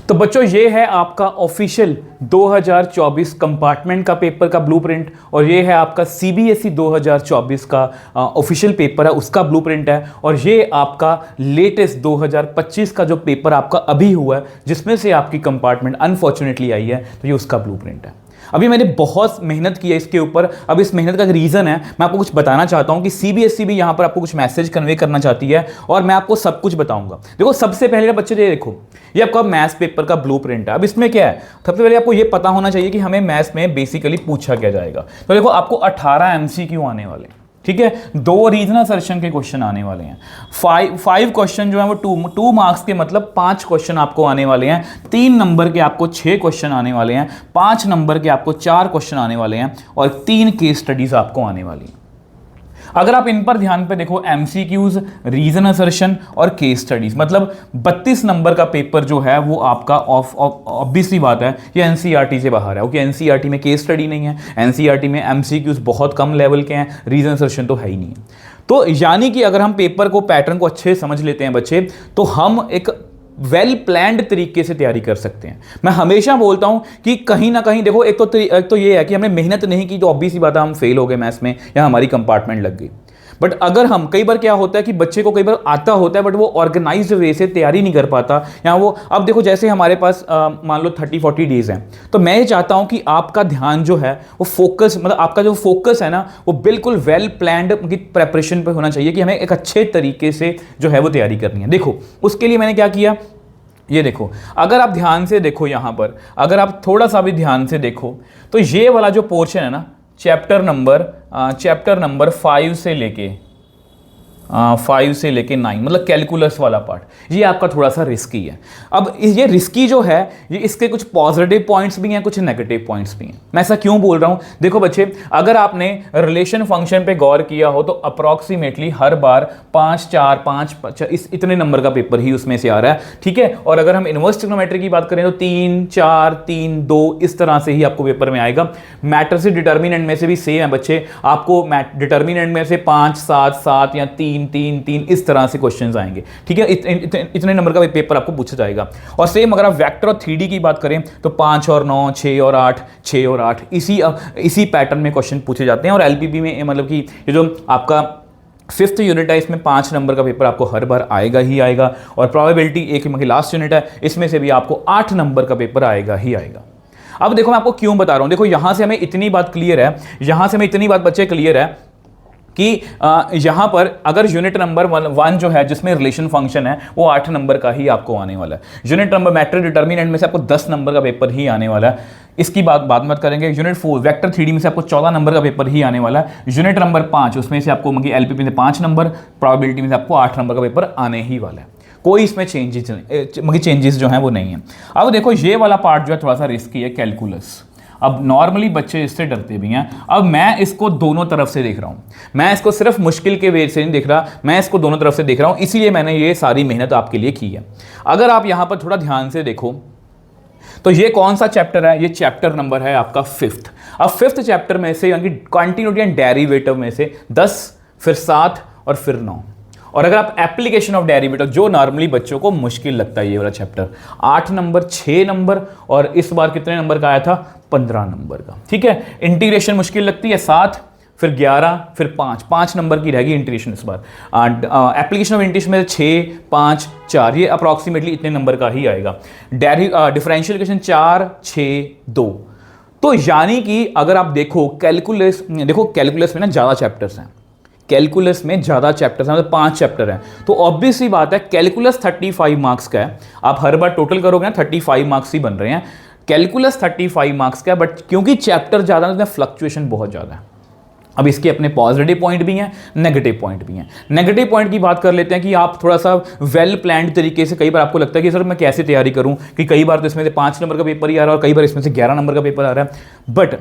तो बच्चों ये है आपका ऑफिशियल 2024 कंपार्टमेंट का पेपर का ब्लूप्रिंट और ये है आपका सीबीएसई 2024 का ऑफिशियल पेपर है, उसका ब्लूप्रिंट है। और ये आपका लेटेस्ट 2025 का जो पेपर आपका अभी हुआ है जिसमें से आपकी कंपार्टमेंट अनफॉर्चुनेटली आई है, तो ये उसका ब्लूप्रिंट है। अभी मैंने बहुत मेहनत की है इसके ऊपर। अब इस मेहनत का रीज़न है, मैं आपको कुछ बताना चाहता हूं कि सीबीएसई भी यहां पर आपको कुछ मैसेज कन्वे करना चाहती है और मैं आपको सब कुछ बताऊंगा। देखो सबसे पहले बच्चे ये देखो, ये आपका मैथ्स पेपर का ब्लूप्रिंट है। अब इसमें क्या है, सबसे पहले आपको ये पता होना चाहिए कि हमें मैथ्स में बेसिकली पूछा क्या जाएगा। तो देखो आपको 18 एमसीक्यू आने वाले हैं, ठीक है। 2 रीजनल सर्शन के क्वेश्चन आने वाले हैं। 5 क्वेश्चन जो है वो 2 मार्क्स के, मतलब 5 क्वेश्चन आपको आने वाले हैं। 3 नंबर के आपको 6 क्वेश्चन आने वाले हैं। 5 नंबर के आपको 4 क्वेश्चन आने वाले हैं और 3 केस स्टडीज आपको आने वाली हैं। अगर आप इन पर ध्यान पे देखो, एमसीक्यूज, रीजन असर्शन और केस स्टडीज, मतलब 32 नंबर का पेपर जो है वो आपका ऑब्वियसली बात है ये एनसीईआरटी से बाहर है, क्योंकि एनसीईआरटी में केस स्टडी नहीं है, एनसीईआरटी में एमसीक्यूज बहुत कम लेवल के हैं, रीजन असर्शन तो है ही नहीं है। तो यानी कि अगर हम पेपर को, पैटर्न को अच्छे समझ लेते हैं बच्चे, तो हम एक वेल प्लान्ड तरीके से तैयारी कर सकते हैं। मैं हमेशा बोलता हूं कि कहीं ना कहीं देखो, एक तो ये है कि हमने मेहनत नहीं की तो ऑब्वियसली बात है हम फेल हो गए मैथ्स में या हमारी कंपार्टमेंट लग गई। बट अगर हम, कई बार क्या होता है कि बच्चे को कई बार आता होता है बट वो ऑर्गेनाइज्ड वे से तैयारी नहीं कर पाता, या वो, अब देखो जैसे हमारे पास मान लो 30-40 डेज हैं, तो मैं ये चाहता हूं कि आपका ध्यान जो है वो फोकस, मतलब आपका जो फोकस है ना वो बिल्कुल वेल प्लान्ड की प्रेपरेशन पे होना चाहिए कि हमें एक अच्छे तरीके से जो है वो तैयारी करनी है। देखो उसके लिए मैंने क्या किया, ये देखो, अगर आप ध्यान से देखो यहां पर, अगर आप थोड़ा सा भी ध्यान से देखो तो ये वाला जो पोर्शन है ना, चैप्टर नंबर 5 से लेके 9, मतलब कैलकुलस वाला पार्ट, ये आपका थोड़ा सा रिस्की है। अब ये रिस्की जो है, ये इसके कुछ पॉजिटिव पॉइंट्स भी हैं, कुछ नेगेटिव पॉइंट्स भी हैं। मैं ऐसा क्यों बोल रहा हूं, देखो बच्चे, अगर आपने रिलेशन फंक्शन पे गौर किया हो तो अप्रॉक्सीमेटली हर बार 5, 4, 5 इतने नंबर का पेपर ही उसमें से आ रहा है, ठीक है। और अगर हम इनवर्स ट्रिग्नोमेट्री की बात करें तो 3, 4, 3, 2 इस तरह से ही आपको पेपर में आएगा। मैटर से डिटर्मिनेंट में से भी सेम है बच्चे, आपको डिटर्मिनेंट में से 5, 7, 7 या 3 इस तरह से क्वेश्चंस आएंगे, ठीक है। इतने नंबर का पेपर आपको पूछा जाएगा। और सेम अगर आप वेक्टर और 3D की बात करें तो 5 और 9, 6 और 8, 6 और 8 इसी पैटर्न में क्वेश्चन पूछे जाते हैं। और एलपीबी में मतलब कि ये जो आपका 5th यूनिट है इसमें 5 नंबर का पेपर आपको हर बार आएगा ही आएगा। और प्रोबेबिलिटी एक लास्ट यूनिट है, इसमें से भी आपको 8 नंबर का पेपर आएगा ही आएगा। अब देखो मैं आपको क्यों बता रहा हूं, देखो यहां से हमें इतनी बात क्लियर है, यहां से हमें इतनी बात बच्चे क्लियर है कि यहां पर अगर यूनिट नंबर 1 जो है जिसमें रिलेशन फंक्शन है वो 8 नंबर का ही आपको आने वाला है। यूनिट नंबर मैटर डिटर्मिनेंट में से आपको 10 नंबर का पेपर ही आने वाला है, इसकी बात बाद में करेंगे। यूनिट 4 वेक्टर 3D में से आपको 14 नंबर का पेपर ही आने वाला है। यूनिट नंबर 5 उसमें से आपको एलपीपी में 5 नंबर, प्रोबेबिलिटी में से आपको 8 नंबर का पेपर आने ही वाला है। कोई इसमें चेंजेस जो हैं वो नहीं है। अब देखो ये वाला पार्ट जो है थोड़ा सा रिस्की है, कैलकुलस। अब नॉर्मली बच्चे इससे डरते भी हैं। अब मैं इसको दोनों तरफ से देख रहा हूं, मैं इसको सिर्फ मुश्किल के वे से नहीं देख रहा, मैं इसको दोनों तरफ से देख रहा हूं, इसीलिए मैंने ये सारी मेहनत आपके लिए की है। अगर आप यहां पर थोड़ा ध्यान से देखो तो ये कौन सा चैप्टर है, ये चैप्टर नंबर है आपका 5th। अब 5th चैप्टर में से यानी कंटिन्यूटी एंड डेरिवेटिव में से 10, फिर 7 और फिर 9। और अगर आप एप्लीकेशन ऑफ डेरिवेटिव, जो नॉर्मली बच्चों को मुश्किल लगता है ये वाला चैप्टर, 8 नंबर, 6 नंबर और इस बार कितने नंबर का आया था, 15 नंबर का, ठीक है। इंटीग्रेशन मुश्किल लगती है 7, फिर 11, फिर 5 नंबर की रहेगी इंटीग्रेशन इस बार। एप्लीकेशन ऑफ इंटीग्रेशन में 6, 5, 4 ये अप्रॉक्सीमेटली इतने नंबर का ही आएगा। Differential equation 4, 6, 2। तो यानी कि अगर आप देखो कैलकुलस, देखो कैलकुलस में ना ज़्यादा चैप्टर्स हैं, कैलकुलस में ज़्यादा चैप्टर्स हैं, मतलब 5 चैप्टर हैं। तो ऑब्वियस सी बात है कैलकुलस 35 मार्क्स का है, आप हर बार टोटल करोगे ना 35 मार्क्स ही बन रहे हैं। कैलकुलस 35 मार्क्स का है, बट क्योंकि चैप्टर ज़्यादा है उसमें फ्लक्चुएशन बहुत ज़्यादा है। अब इसके अपने पॉजिटिव पॉइंट भी हैं, नेगेटिव पॉइंट भी हैं। नेगेटिव पॉइंट की बात कर लेते हैं कि आप थोड़ा सा वेल प्लान्ड तरीके से, कई बार आपको लगता है कि सर मैं कैसे तैयारी करूं, कि कई बार तो इसमें से 5 नंबर का पेपर ही आ रहा है और कई बार इसमें से 11 नंबर का पेपर आ रहा है। बट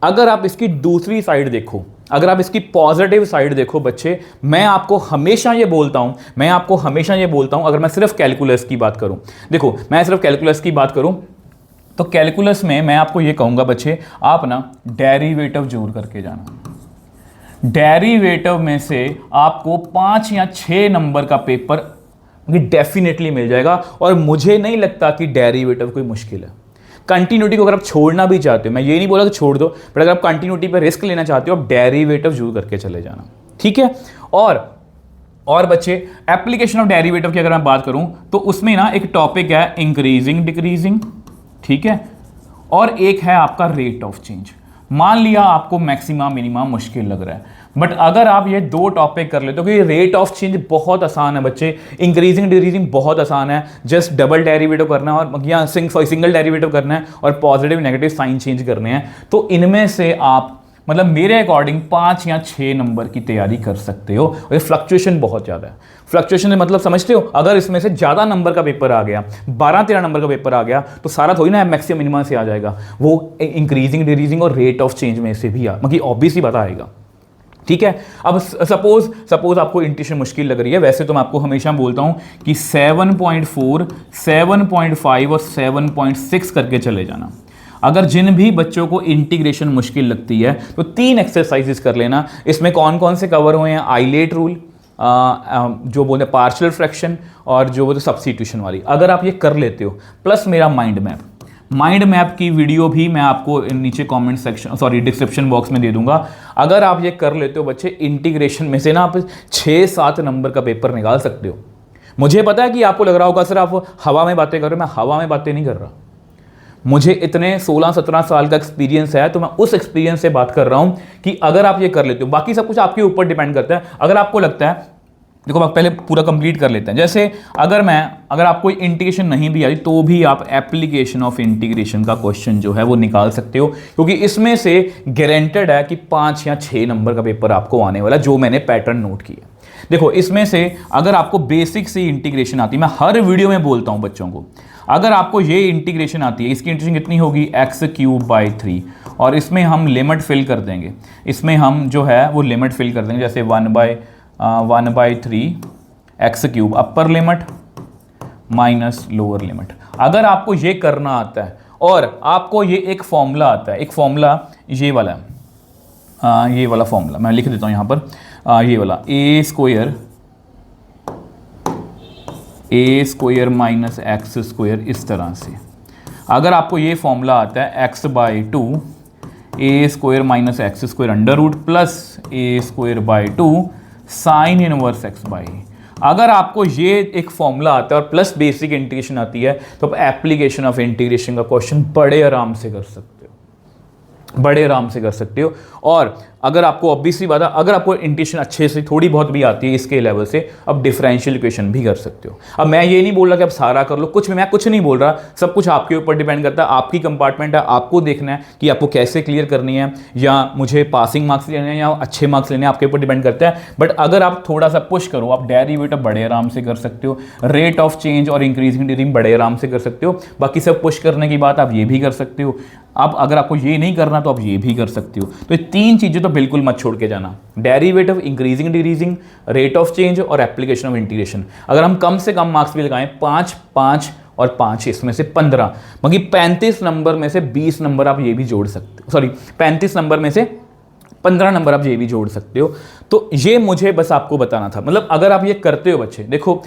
अगर आप इसकी दूसरी साइड देखो, अगर आप इसकी पॉजिटिव साइड देखो बच्चे, मैं आपको हमेशा ये बोलता हूं, अगर मैं सिर्फ कैलकुलस की बात करूं, देखो मैं सिर्फ कैलकुलस की बात करूं तो कैलकुलस में मैं आपको ये कहूंगा बच्चे, आप ना डेरिवेटिव जरूर करके जाना। डेरिवेटिव में से आपको 5 या 6 नंबर का पेपर डेफिनेटली मिल जाएगा। और मुझे नहीं लगता कि डेरिवेटिव कोई मुश्किल है। कंटिन्यूटी को अगर आप छोड़ना भी चाहते हो, मैं ये नहीं बोला कि छोड़ दो, बट अगर आप कंटिन्यूटी पे रिस्क लेना चाहते हो, आप डेरिवेटिव जरूर करके चले जाना, ठीक है। और बच्चे, एप्लीकेशन ऑफ डेरिवेटिव की अगर मैं बात करूं तो उसमें ना एक टॉपिक है इंक्रीजिंग डिक्रीजिंग, ठीक है, और एक है आपका रेट ऑफ चेंज। मान लिया आपको मैक्सिमा मिनिमा मुश्किल लग रहा है, बट अगर आप ये दो टॉपिक कर लेते हो, क्योंकि रेट ऑफ चेंज बहुत आसान है बच्चे, इंक्रीजिंग डिक्रीजिंग बहुत आसान है, जस्ट डबल डेरिवेटिव करना है और या सिंगल डेरिवेटिव करना है और पॉजिटिव नेगेटिव साइन चेंज करने हैं। तो इनमें से आप मतलब मेरे अकॉर्डिंग 5 या 6 नंबर की तैयारी कर सकते हो। और फ्लक्चुएशन बहुत ज़्यादा है। फ्लक्चुएशन मतलब समझते हो, अगर इसमें से ज़्यादा नंबर का पेपर आ गया, 12-13 नंबर का पेपर आ गया, तो सारा थोड़ी ना मैक्सिमम मिनिमम से आ जाएगा, वो इंक्रीजिंग डिक्रीजिंग और रेट ऑफ चेंज में से भी मतलब ऑब्वियसली बात आएगा, ठीक है। अब सपोज आपको इंट्यूशन मुश्किल लग रही है, वैसे तो मैं आपको हमेशा बोलता हूं कि 7.4, 7.5 और 7.6 करके चले जाना। अगर जिन भी बच्चों को इंटीग्रेशन मुश्किल लगती है तो 3 एक्सरसाइजेस कर लेना। इसमें कौन कौन से कवर हुए हैं? आइलेट रूल, जो बोलते हैं पार्शियल फ्रैक्शन, और जो बोलते सब्स्टिट्यूशन वाली, अगर आप ये कर लेते हो, प्लस मेरा माइंड मैप की वीडियो भी मैं आपको नीचे कमेंट सेक्शन डिस्क्रिप्शन बॉक्स में दे दूंगा। अगर आप ये कर लेते हो बच्चे, इंटीग्रेशन में से ना आप 6-7 नंबर का पेपर निकाल सकते हो। मुझे पता है कि आपको लग रहा होगा सर आप हवा में बातें कर रहे हो, मैं हवा में बातें नहीं कर रहा। मुझे इतने 16-17 साल का एक्सपीरियंस है, तो मैं उस एक्सपीरियंस से बात कर रहा हूं कि अगर आप ये कर लेते हो, बाकी सब कुछ आपके ऊपर डिपेंड करता है। अगर आपको लगता है, देखो आप पहले पूरा कंप्लीट कर लेते हैं। जैसे अगर आपको इंटीग्रेशन नहीं भी आई तो भी आप एप्लीकेशन ऑफ इंटीग्रेशन का क्वेश्चन जो है वो निकाल सकते हो, क्योंकि इसमें से गारंटेड है कि 5 या 6 नंबर का पेपर आपको आने वाला, जो मैंने पैटर्न नोट किया। देखो इसमें से अगर आपको बेसिक से इंटीग्रेशन आती है, मैं हर वीडियो में बोलता हूं बच्चों को, अगर आपको ये इंटीग्रेशन आती है, इसकी इंटीग्रेशन कितनी होगी? x³ 3, और इसमें हम लिमिट फिल कर देंगे। इसमें हम जो है वो लिमिट फिल कर देंगे, जैसे 1/3 x³ upper limit minus lower limit. अगर आपको ये करना आता है और आपको ये एक फॉर्मूला आता है, एक फॉर्मूला ये वाला फॉर्मूला मैं लिख देता हूँ यहाँ पर, ये वाला a² माइनस x², इस तरह से अगर आपको ये फॉर्मूला आता है x/2 a² minus x² under root plus a²/2 sine inverse x/a। अगर आपको ये एक फॉर्मूला आता है और प्लस बेसिक इंटीग्रेशन आती है, तो आप एप्लीकेशन ऑफ इंटीग्रेशन का क्वेश्चन बड़े आराम से कर सकते हो। और अगर आपको ऑब्वियसली बात है, अगर आपको इंटीग्रेशन अच्छे से थोड़ी बहुत भी आती है इसके लेवल से, अब डिफरेंशियल इक्वेशन भी कर सकते हो। अब मैं ये नहीं बोल रहा कि आप सारा कर लो, मैं कुछ नहीं बोल रहा, सब कुछ आपके ऊपर डिपेंड करता है। आपकी कंपार्टमेंट है, आपको देखना है कि आपको कैसे क्लियर करनी है, या मुझे पासिंग मार्क्स लेने हैं या अच्छे मार्क्स लेने हैं, आपके ऊपर डिपेंड करता है। बट अगर आप थोड़ा सा पुश करो, आप डेरिवेटिव बड़े आराम से कर सकते हो, रेट ऑफ चेंज और इंक्रीजिंग डिक्रीजिंग बड़े आराम से कर सकते हो। बाकी सब पुश करने की बात आप ये भी कर सकते हो। अब अगर आपको ये नहीं करना तो आप ये भी कर सकते हो। तो ये 3 चीज़ें तो बिल्कुल मत छोड़ के जाना, derivative, increasing decreasing, rate of change और एप्लीकेशन ऑफ इंटीग्रेशन। अगर हम कम से कम मार्क्स भी लगाएं 5, 5 और 5, इसमें से 15, मतलब 35 नंबर में से 20 नंबर आप ये भी जोड़ सकते हो, 35 नंबर में से 15 नंबर आप ये भी जोड़ सकते हो। तो ये मुझे बस आपको बताना था। मतलब अगर आप ये करते हो बच्चे, देखो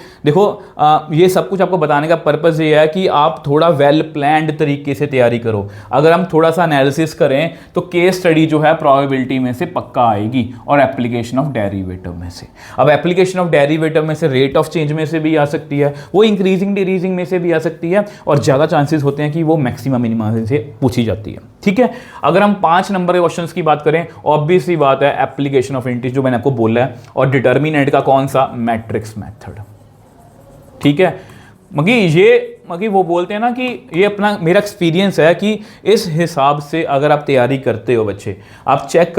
ये सब कुछ आपको बताने का पर्पज़ ये है कि आप थोड़ा वेल प्लान्ड तरीके से तैयारी करो। अगर हम थोड़ा सा एनालिसिस करें तो केस स्टडी जो है प्रोबेबिलिटी में से पक्का आएगी, और एप्लीकेशन ऑफ डेरिवेटिव में से। अब एप्लीकेशन ऑफ डेरिवेटिव में से रेट ऑफ चेंज में से भी आ सकती है, वो इंक्रीजिंग डिक्रीजिंग में से भी आ सकती है, और ज़्यादा चांसेस होते हैं कि वो मैक्सिमम मिनिमम से पूछी जाती है, ठीक है। अगर हम 5 नंबर के क्वेश्चन की बात करें, ऑब्वियसली बात है एप्लीकेशन ऑफ इंटीग्रेशन जो मैंने आपको बोला है, और डिटर्मिनेंट का कौन सा? मैट्रिक्स मेथड, ठीक है। मगी वो बोलते हैं ना कि ये अपना मेरा एक्सपीरियंस है कि इस हिसाब से अगर आप तैयारी करते हो बच्चे, आप चेक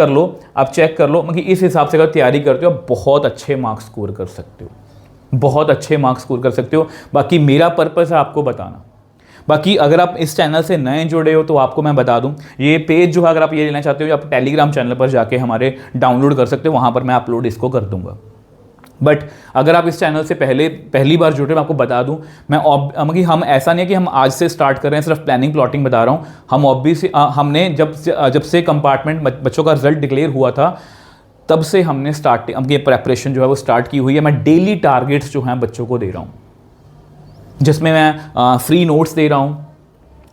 कर लो मगी इस हिसाब से अगर तैयारी करते हो बहुत अच्छे मार्क्स स्कोर कर सकते हो, बाकी मेरा पर्पस है आपको बताना। बाकी अगर आप इस चैनल से नए जुड़े हो तो आपको मैं बता दूं, ये पेज जो है अगर आप ये लेना चाहते हो, आप टेलीग्राम चैनल पर जाके हमारे डाउनलोड कर सकते हो, वहाँ पर मैं अपलोड इसको कर दूंगा। बट अगर आप इस चैनल से पहली बार जुड़े, मैं आपको बता दूं, हम ऐसा नहीं है कि हम आज से स्टार्ट कर रहे हैं, सिर्फ प्लानिंग प्लॉटिंग बता रहा हूँ। हम ऑब्वियसली हमने जब से कंपार्टमेंट बच्चों का रिजल्ट डिक्लेयर हुआ था, तब से हमने प्रेपरेशन जो है वो स्टार्ट की हुई है। मैं डेली टारगेट्स जो हैं बच्चों को दे रहा हूँ, जिसमें मैं फ्री नोट्स दे रहा हूँ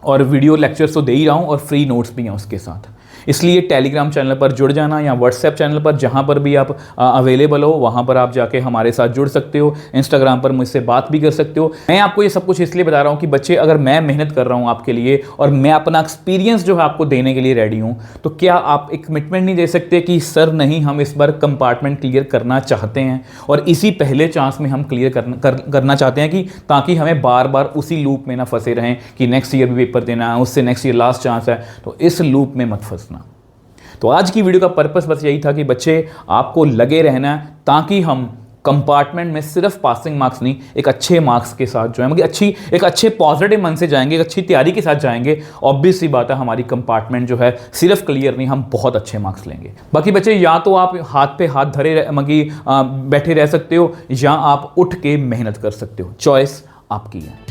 और वीडियो लेक्चर्स तो दे ही रहा हूँ और फ्री नोट्स भी हैं उसके साथ। इसलिए टेलीग्राम चैनल पर जुड़ जाना या व्हाट्सएप चैनल पर जहाँ पर भी आप अवेलेबल हो वहाँ पर आप जाके हमारे साथ जुड़ सकते हो। इंस्टाग्राम पर मुझसे बात भी कर सकते हो। मैं आपको ये सब कुछ इसलिए बता रहा हूँ कि बच्चे, अगर मैं मेहनत कर रहा हूँ आपके लिए और मैं अपना एक्सपीरियंस जो है आपको देने के लिए रेडी हूँ, तो क्या आप एक कमिटमेंट नहीं दे सकते कि सर नहीं, हम इस बार कंपार्टमेंट क्लियर करना चाहते हैं और इसी पहले चांस में हम क्लियर करना चाहते हैं, कि ताकि हमें बार बार उसी लूप में ना फंसे रहें कि नेक्स्ट ईयर भी पेपर देना है, उससे नेक्स्ट ईयर लास्ट चांस है। तो इस लूप में मत फंसना। तो आज की वीडियो का पर्पस बस यही था कि बच्चे आपको लगे रहना है, ताकि हम कंपार्टमेंट में सिर्फ पासिंग मार्क्स नहीं, एक अच्छे मार्क्स के साथ जो है, मतलब एक अच्छे पॉजिटिव मन से जाएंगे, एक अच्छी तैयारी के साथ जाएंगे। ऑब्वियस सी बात है, हमारी कंपार्टमेंट जो है सिर्फ क्लियर नहीं, हम बहुत अच्छे मार्क्स लेंगे। बाकी बच्चे, या तो आप हाथ पे हाथ धरे बैठे रह सकते हो, या आप उठ के मेहनत कर सकते हो। चॉइस आपकी है।